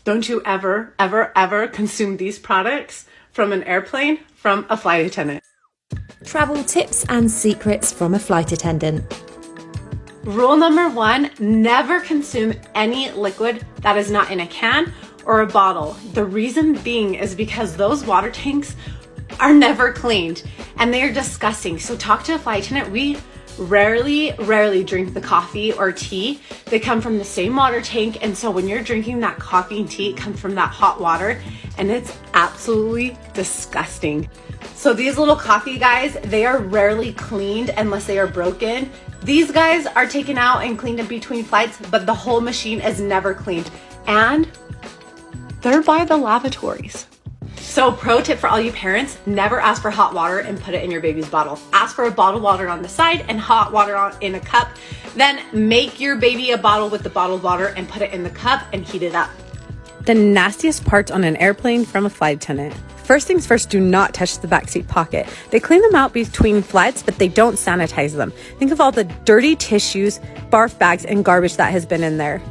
Don't you ever, ever, ever consume these products from an airplane from a flight attendant. Travel tips and secrets from a flight attendant. Rule number 1, never consume any liquid that is not in a can or a bottle. The reason being is because those water tanks are never cleaned and they are disgusting. So talk to a flight attendant. We rarely drink the coffee or tea. They come from the same water tank, and so when you're drinking that coffee and tea, it comes from that hot water, and it's absolutely disgusting. So these little coffee guys, they are rarely cleaned unless they are broken. These guys are taken out and cleaned in between flights, but the whole machine is never cleaned, and they're by the lavatories. So pro tip for all you parents, never ask for hot water and put it in your baby's bottle. Ask for a bottled water on the side and hot water in a cup. Then make your baby a bottle with the bottled water and put it in the cup and heat it up. The nastiest parts on an airplane from a flight attendant. First things first, do not touch the backseat pocket. They clean them out between flights, but they don't sanitize them. Think of all the dirty tissues, barf bags, and garbage that has been in there.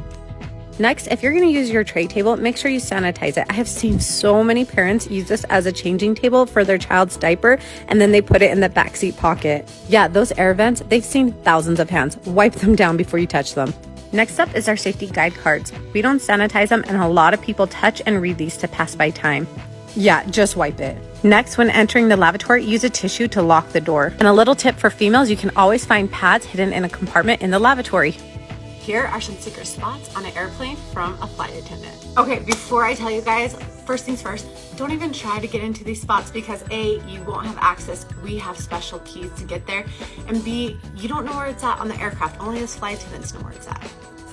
Next, if you're going to use your tray table, make sure you sanitize it. I have seen so many parents use this as a changing table for their child's diaper, and then they put it in the backseat pocket. Yeah, those air vents, they've seen thousands of hands. Wipe them down before you touch them. Next up is our safety guide cards. We don't sanitize them, and a lot of people touch and read these to pass by time. Yeah, just wipe it. Next, when entering the lavatory, use a tissue to lock the door. And a little tip for females, you can always find pads hidden in a compartment in the lavatory. Here are some secret spots on an airplane from a flight attendant. Okay, before I tell you guys, first things first, don't even try to get into these spots because A, you won't have access. We have special keys to get there. And B, you don't know where it's at on the aircraft. Only us flight attendants know where it's at.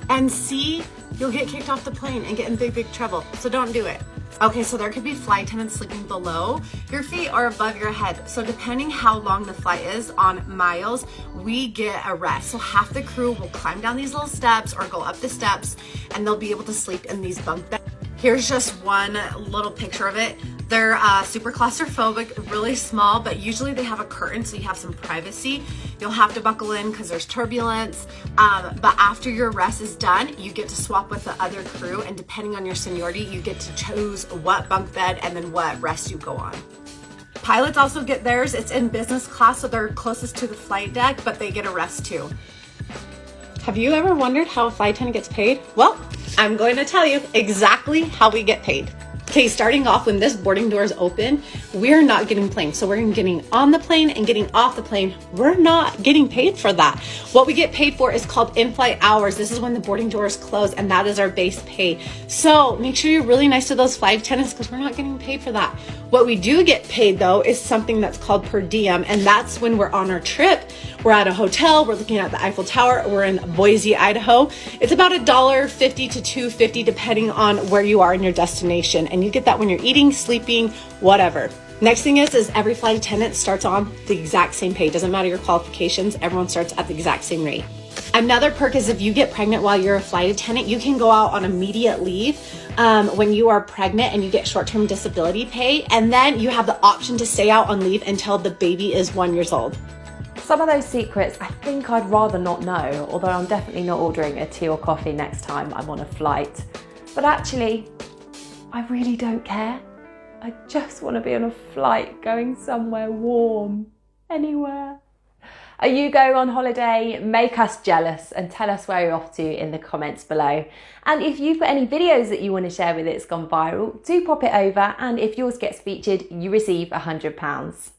And C, you'll get kicked off the plane and get in big trouble. So don't do it. Okay, so there could be flight attendants sleeping below your feet or above your head. So depending how long the flight is on miles, we get a rest. So half the crew will climb down these little steps or go up the steps, and they'll be able to sleep in these bunk beds. Here's just one little picture of it. They're super claustrophobic, really small, but usually they have a curtain so you have some privacy. You'll have to buckle in because there's turbulence, but after your rest is done, you get to swap with the other crew, and depending on your seniority, you get to choose what bunk bed and then what rest you go on. Pilots also get theirs. It's in business class, so they're closest to the flight deck, but they get a rest too. Have you ever wondered how a flight attendant gets paid? Well, I'm going to tell you exactly how we get paid. Okay, starting off, when this boarding door is open, we're not getting planes. So we're getting on the plane and getting off the plane. We're not getting paid for that. What we get paid for is called in-flight hours. This is when the boarding doors close, and that is our base pay. So make sure you're really nice to those flight attendants because we're not getting paid for that. What we do get paid though is something that's called per diem, and that's when we're on our trip. We're at a hotel, we're looking at the Eiffel Tower, we're in Boise, Idaho. It's about $1.50 to $2.50 depending on where you are in your destination. And you get that when you're eating, sleeping, whatever. Next thing is every flight attendant starts on the exact same pay. Doesn't matter your qualifications, everyone starts at the exact same rate. Another perk is if you get pregnant while you're a flight attendant, you can go out on immediate leave when you are pregnant, and you get short-term disability pay. And then you have the option to stay out on leave until the baby is 1 year old. Some of those secrets I think I'd rather not know, although I'm definitely not ordering a tea or coffee next time I'm on a flight. But actually, I really don't care. I just want to be on a flight going somewhere warm, anywhere. Are you going on holiday? Make us jealous and tell us where you're off to in the comments below. And if you've got any videos that you want to share with It's Gone Viral, do pop it over, and if yours gets featured, you receive £100.